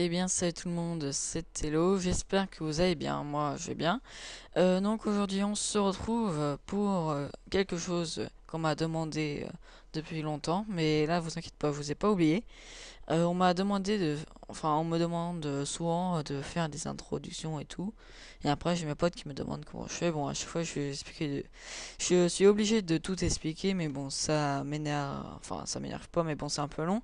Eh bien, salut tout le monde, c'est Hello, j'espère que vous allez bien, moi je vais bien. Donc aujourd'hui on se retrouve pour quelque chose qu'on m'a demandé depuis longtemps, mais là vous inquiétez pas, je vous ai pas oublié. On m'a demandé enfin on me demande souvent de faire des introductions et tout. Et après j'ai mes potes qui me demandent comment je fais. Bon, à chaque fois je vais expliquer. Je suis obligé de tout expliquer, mais bon ça m'énerve. Enfin ça m'énerve pas, mais bon c'est un peu long.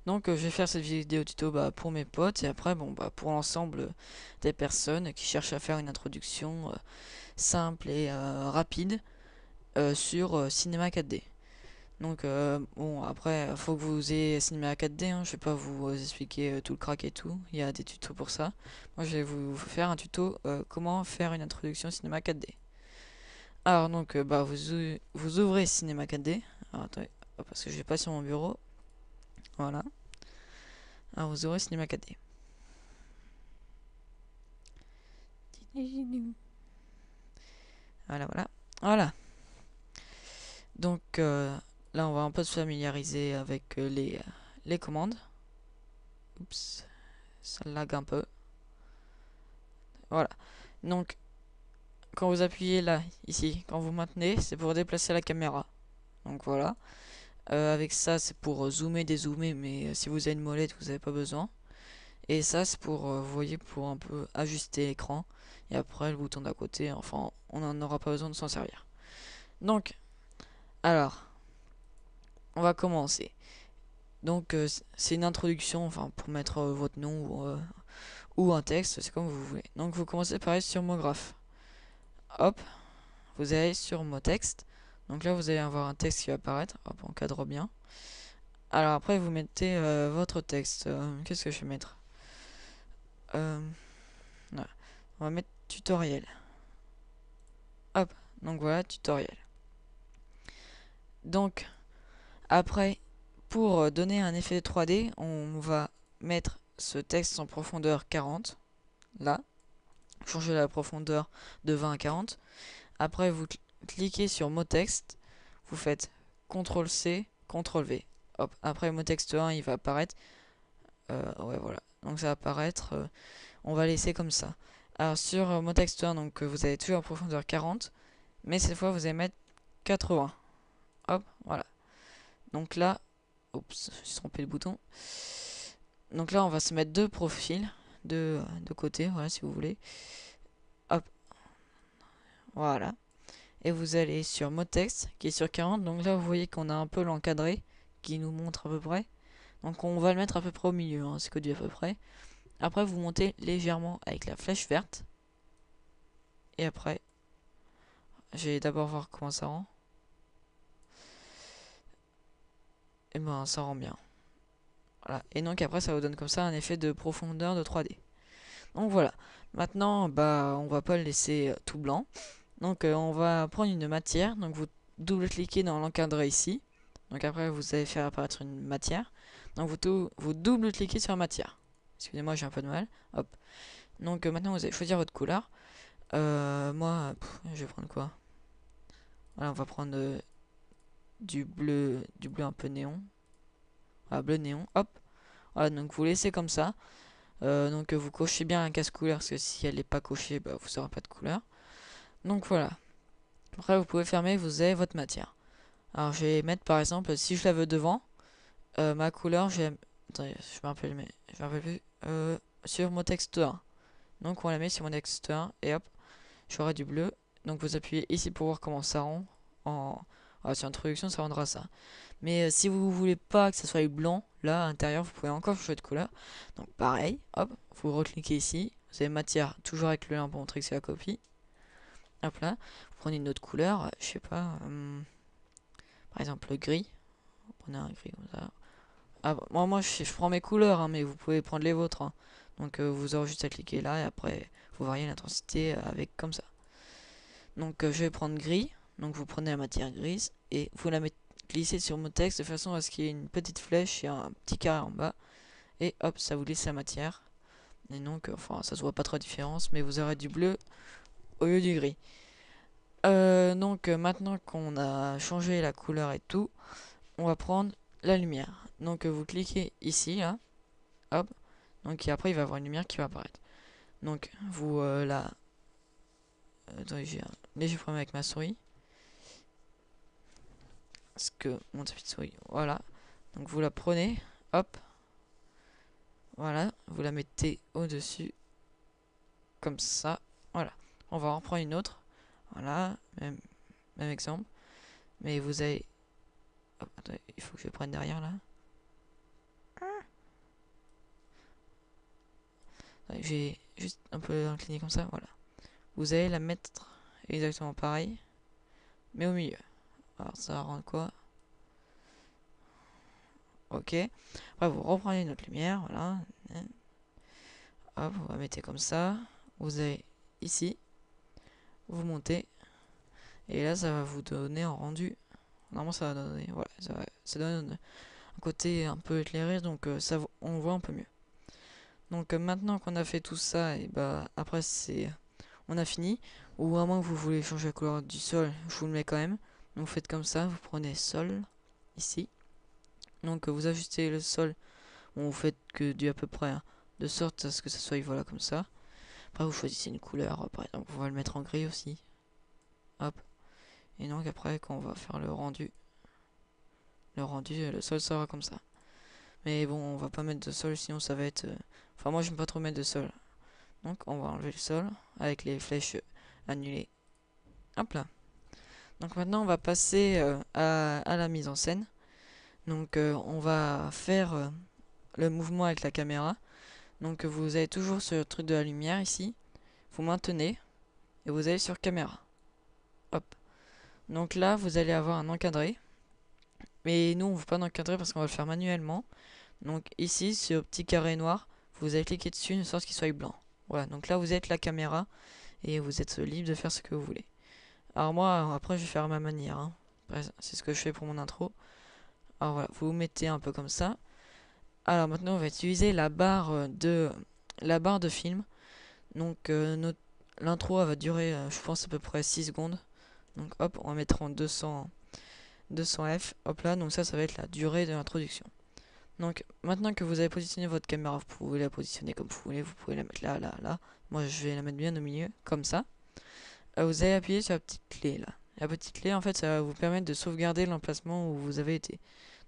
Donc je vais faire cette vidéo tuto pour mes potes et après bon pour l'ensemble des personnes qui cherchent à faire une introduction simple et rapide sur Cinema 4D. Donc bon après faut que vous ayez Cinema 4D, hein. Je vais pas vous expliquer tout le crack et tout, il y a des tutos pour ça. Moi je vais vous faire un tuto comment faire une introduction Cinema 4D. Alors donc vous ouvrez Cinema 4D. Alors attendez, parce que je vais pas sur mon bureau. Voilà. Alors vous ouvrez Cinema 4D. Voilà, voilà. Voilà. Donc là on va un peu se familiariser avec les commandes. Oups, ça lag un peu. Voilà. Donc quand vous appuyez là, ici, quand vous maintenez, c'est pour déplacer la caméra. Donc voilà. Avec ça, c'est pour zoomer, dézoomer, mais si vous avez une molette, vous n'avez pas besoin. Et ça, c'est pour, vous voyez, pour un peu ajuster l'écran. Et après, le bouton d'à côté, enfin, on n'en aura pas besoin de s'en servir. Donc, alors, on va commencer. Donc, c'est une introduction, enfin, pour mettre votre nom ou un texte, c'est comme vous voulez. Donc, vous commencez pareil sur mot graphe. Hop, vous allez sur mot texte. Donc là, vous allez avoir un texte qui va apparaître. Hop, on cadre bien. Alors après, vous mettez votre texte. Qu'est-ce que je vais mettre euh, voilà. On va mettre tutoriel. Hop, donc voilà, tutoriel. Donc, après, pour donner un effet 3D, on va mettre ce texte en profondeur 40. Là, changer la profondeur de 20 à 40. Après, vous cliquez sur mot texte. Vous faites CTRL-C, CTRL-V. Hop, après, mot texte 1, il va apparaître. Ouais, voilà. Donc ça va apparaître. On va laisser comme ça. Alors sur mot texte 1, donc vous avez toujours en profondeur 40, mais cette fois vous allez mettre 80. Hop, voilà. Donc là, oups, j'ai trompé le bouton. Donc là, on va se mettre deux profils de côté, voilà, si vous voulez. Hop, voilà. Et vous allez sur mot texte qui est sur 40. Donc là, vous voyez qu'on a un peu l'encadré qui nous montre à peu près. Donc on va le mettre à peu près au milieu, hein, c'est que du à peu près. Après, vous montez légèrement avec la flèche verte. Et après, je vais d'abord voir comment ça rend. Et ben, ça rend bien. Voilà. Et donc après, ça vous donne comme ça un effet de profondeur de 3D. Donc voilà. Maintenant, on va pas le laisser tout blanc. Donc on va prendre une matière. Donc vous double-cliquez dans l'encadré ici. Donc après, vous allez faire apparaître une matière. Donc vous double-cliquez sur la matière. Excusez-moi, j'ai un peu de mal. Hop. Donc maintenant, vous allez choisir votre couleur. Moi, je vais prendre quoi? Voilà, on va prendre du bleu un peu néon. Voilà, bleu néon. Hop. Voilà, donc vous laissez comme ça. Donc vous cochez bien la case couleur, parce que si elle n'est pas cochée, vous n'aurez pas de couleur. Donc voilà. Après vous pouvez fermer, vous avez votre matière. Alors je vais mettre par exemple, si je la veux devant, ma couleur, je vais... Attendez, je me rappelle plus. Sur mon texte 1. Donc on la met sur mon texte 1, et hop, j'aurai du bleu. Donc vous appuyez ici pour voir comment ça rend. Sur introduction, ça rendra ça. Mais si vous voulez pas que ça soit blanc, là à l'intérieur vous pouvez encore changer de couleur. Donc pareil, hop, vous recliquez ici, vous avez matière toujours avec le lien pour montrer que c'est la copie. Hop là, vous prenez une autre couleur, je sais pas, par exemple le gris. Vous prenez un gris comme ça. Ah, moi je prends mes couleurs, hein, mais vous pouvez prendre les vôtres, hein. Donc vous aurez juste à cliquer là et après vous variez l'intensité avec comme ça. Donc je vais prendre gris, donc vous prenez la matière grise et vous la mettez glisser sur mon texte de façon à ce qu'il y ait une petite flèche et un petit carré en bas. Et hop, ça vous glisse la matière. Et donc, enfin, ça se voit pas trop de différence, mais vous aurez du bleu au lieu du gris. Donc, maintenant qu'on a changé la couleur et tout, on va prendre la lumière. Donc, vous cliquez ici, là. Hop. Donc et après il va y avoir une lumière qui va apparaître. Donc vous la... Attendez, j'ai un léger problème avec ma souris. Parce que mon tapis de souris, voilà. Donc vous la prenez, hop. Voilà, vous la mettez au-dessus. Comme ça, voilà. On va en reprendre une autre. Voilà, même exemple. Mais vous avez... Hop, attendez, il faut que je prenne derrière là. J'ai juste un peu incliné comme ça, voilà. Vous allez la mettre exactement pareil, mais au milieu. Alors ça va rendre quoi? Ok. Après vous reprenez une autre lumière, voilà. Hop, vous la mettez comme ça. Vous avez ici. Vous montez. Et là ça va vous donner un rendu. Normalement ça va donner... Voilà, ça donne un côté un peu éclairé, donc ça on voit un peu mieux. Donc maintenant qu'on a fait tout ça, et bah après c'est... On a fini. Ou à moins que vous voulez changer la couleur du sol, je vous le mets quand même. Donc vous faites comme ça, vous prenez sol, ici. Donc vous ajustez le sol, bon, vous faites que du à peu près, hein, de sorte à ce que ça soit voilà comme ça. Après vous choisissez une couleur, par exemple on va le mettre en gris aussi. Hop. Et donc après quand on va faire le sol sera comme ça. Mais bon on va pas mettre de sol sinon ça va être... Enfin moi j'aime pas trop mettre de sol. Donc on va enlever le sol avec les flèches annulées. Hop là. Donc maintenant on va passer à la mise en scène. Donc on va faire le mouvement avec la caméra. Donc vous allez toujours sur le truc de la lumière ici. Vous maintenez et vous allez sur caméra. Hop. Donc là vous allez avoir un encadré. Mais nous on ne veut pas d'encadré parce qu'on va le faire manuellement. Donc ici sur petit carré noir, vous allez cliquer dessus de sorte qu'il soit blanc. Voilà, donc là vous êtes la caméra et vous êtes libre de faire ce que vous voulez. Alors moi après je vais faire à ma manière, hein. C'est ce que je fais pour mon intro. Alors voilà, vous vous mettez un peu comme ça. Alors maintenant on va utiliser la barre de film. Donc l'intro va durer je pense à peu près 6 secondes. Donc hop, on va mettre en 200 F. Hop là, donc ça va être la durée de l'introduction. Donc maintenant que vous avez positionné votre caméra, vous pouvez la positionner comme vous voulez. Vous pouvez la mettre là, là, là. Moi je vais la mettre bien au milieu, comme ça. Vous allez appuyer sur la petite clé là. La petite clé en fait ça va vous permettre de sauvegarder l'emplacement où vous avez été.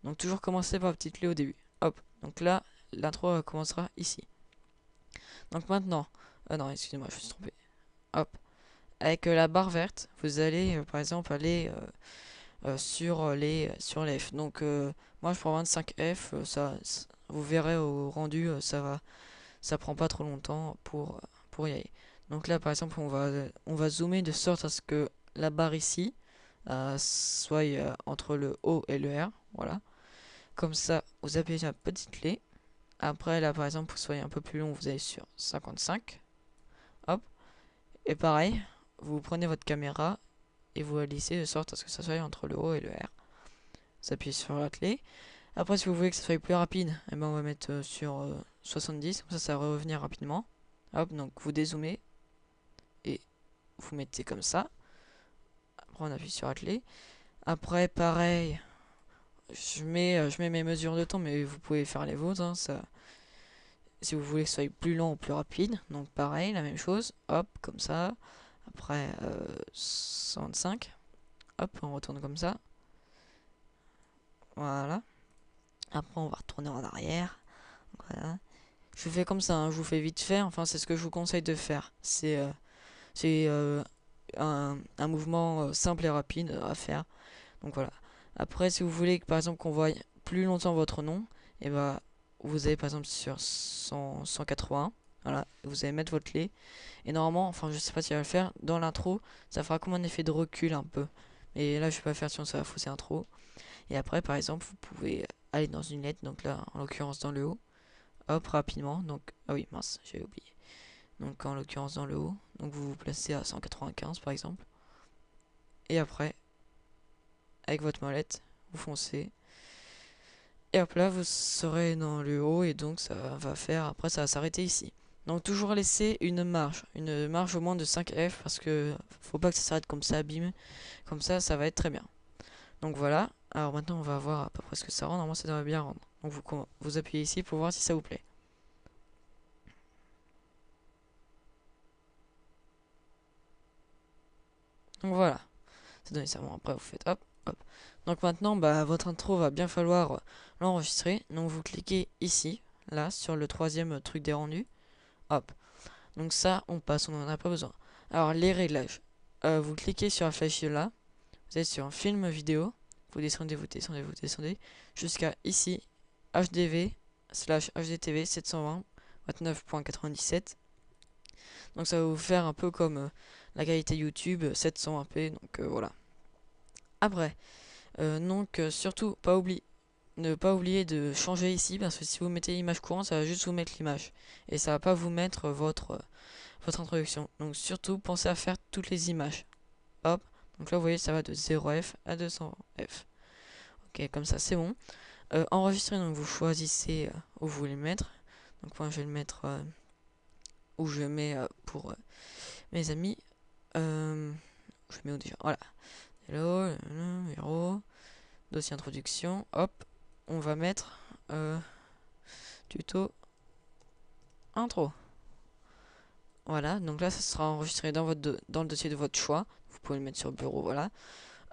Donc toujours commencer par la petite clé au début. Hop, donc là l'intro commencera ici. Donc maintenant, non excusez-moi je me suis trompé. Hop, avec la barre verte, vous allez par exemple aller sur les F. Donc moi je prends 25 F, vous verrez au rendu, ça prend pas trop longtemps pour y aller. Donc là par exemple on va zoomer de sorte à ce que la barre ici soit entre le O et le R, voilà. Comme ça vous appuyez sur la petite clé. Après là par exemple pour que ce soit un peu plus long vous allez sur 55. Hop. Et pareil, vous prenez votre caméra et vous la lissez de sorte à ce que ça soit entre le O et le R. Vous appuyez sur la clé. Après si vous voulez que ça soit plus rapide, eh ben, on va mettre sur 70, comme ça va revenir rapidement. Hop, donc vous dézoomez et vous mettez comme ça. Après on appuie sur la clé. Après pareil, je mets mes mesures de temps, mais vous pouvez faire les vôtres, hein, ça, si vous voulez que ce soit plus lent ou plus rapide. Donc pareil, la même chose, hop, comme ça. Après 65, hop, on retourne comme ça. Voilà. Après on va retourner en arrière. Voilà. Je fais comme ça, hein, je vous fais vite faire, enfin c'est ce que je vous conseille de faire. C'est un mouvement simple et rapide à faire. Donc voilà. Après si vous voulez que par exemple qu'on voie plus longtemps votre nom, et bah vous allez par exemple sur 180. Voilà, vous allez mettre votre clé. Et normalement, enfin je sais pas si elle va le faire, dans l'intro, ça fera comme un effet de recul un peu. Et là je vais pas faire sinon ça va fausser l'intro. Et après par exemple vous pouvez aller dans une lettre, donc là en l'occurrence dans le haut. Hop rapidement, donc ah oui mince j'avais oublié. Donc en l'occurrence dans le haut, donc vous vous placez à 195 par exemple. Et après, avec votre molette, vous foncez. Et hop là vous serez dans le haut et donc ça va faire, après ça va s'arrêter ici. Donc toujours laisser une marge au moins de 5 F parce que faut pas que ça s'arrête comme ça, bim. Comme ça va être très bien. Donc voilà, alors maintenant on va voir à peu près ce que ça rend, normalement ça devrait bien rendre. Donc vous appuyez ici pour voir si ça vous plaît. Donc voilà, c'est donné ça. Bon, après vous faites hop, hop. Donc maintenant, bah, votre intro va bien falloir l'enregistrer. Donc vous cliquez ici, là, sur le troisième truc des rendus. Hop. Donc ça, on passe, on n'en a pas besoin. Alors les réglages. Vous cliquez sur la flèche là. Vous êtes sur un film vidéo. Vous descendez, vous descendez, vous descendez. Jusqu'à ici, HDV/HDTV 720 29.97. Donc ça va vous faire un peu comme la qualité YouTube 720p. Donc voilà. Après, surtout ne pas oublier de changer ici parce que si vous mettez l'image courante, ça va juste vous mettre l'image et ça va pas vous mettre votre introduction. Donc surtout pensez à faire toutes les images. Hop. Donc là vous voyez ça va de 0F à 200F. Ok, comme ça c'est bon. Enregistrer, donc vous choisissez où vous voulez le mettre. Donc moi je vais le mettre où je mets pour mes amis. Je mets où déjà? Voilà. Hello, héros, dossier introduction. Hop, on va mettre tuto intro. Voilà, donc là ça sera enregistré dans dans le dossier de votre choix. Vous pouvez le mettre sur bureau, voilà.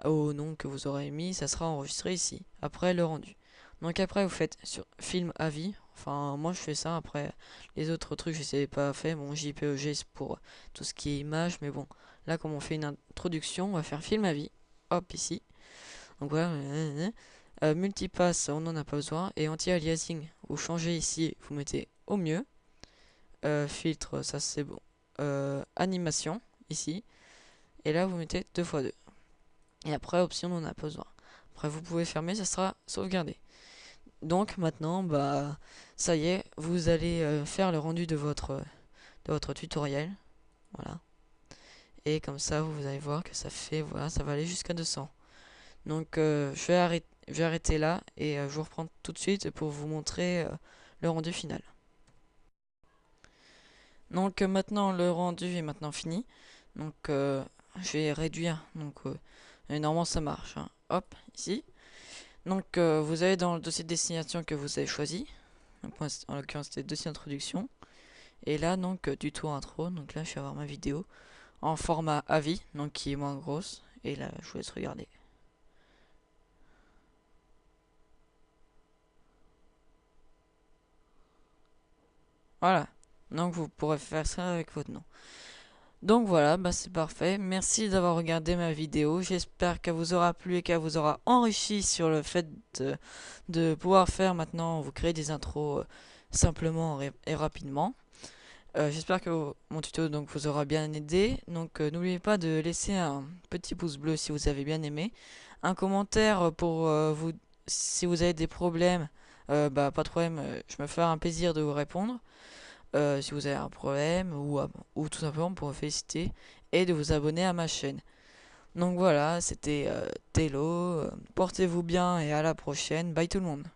Au nom que vous aurez mis, ça sera enregistré ici. Après le rendu. Donc après vous faites sur film à vie. Enfin moi je fais ça. Après les autres trucs je sais pas faire. Bon JPEG c'est pour tout ce qui est image. Mais bon là comme on fait une introduction on va faire film à vie. Hop ici. Donc voilà. Multipass on n'en a pas besoin. Et anti-aliasing vous changez ici. Vous mettez au mieux. Filtre ça c'est bon. Animation ici. Et là vous mettez 2x2. Et après option on n'en a pas besoin. Après vous pouvez fermer, ça sera sauvegardé. Donc maintenant bah ça y est, vous allez faire le rendu de votre tutoriel. Voilà. Et comme ça vous allez voir que ça fait, voilà, ça va aller jusqu'à 200. Donc je vais arrêter là et je vous reprends tout de suite pour vous montrer le rendu final. Donc maintenant le rendu est maintenant fini. Donc je vais réduire. Donc et normalement ça marche. Hein. Hop, ici. Donc vous allez dans le dossier de destination que vous avez choisi. Donc moi en l'occurrence c'était dossier introduction. Et là donc tuto intro. Donc là je vais avoir ma vidéo en format AVI, donc qui est moins grosse. Et là je vous laisse regarder. Voilà. Donc vous pourrez faire ça avec votre nom. Donc voilà, bah c'est parfait. Merci d'avoir regardé ma vidéo. J'espère qu'elle vous aura plu et qu'elle vous aura enrichi sur le fait de pouvoir faire maintenant, vous créer des intros simplement et rapidement. J'espère que mon tuto donc vous aura bien aidé. Donc n'oubliez pas de laisser un petit pouce bleu si vous avez bien aimé. Un commentaire pour vous si vous avez des problèmes. Bah pas de problème, je me ferai un plaisir de vous répondre. Si vous avez un problème ou tout simplement pour me féliciter et de vous abonner à ma chaîne. Donc voilà, c'était Tello. Portez-vous bien et à la prochaine. Bye tout le monde.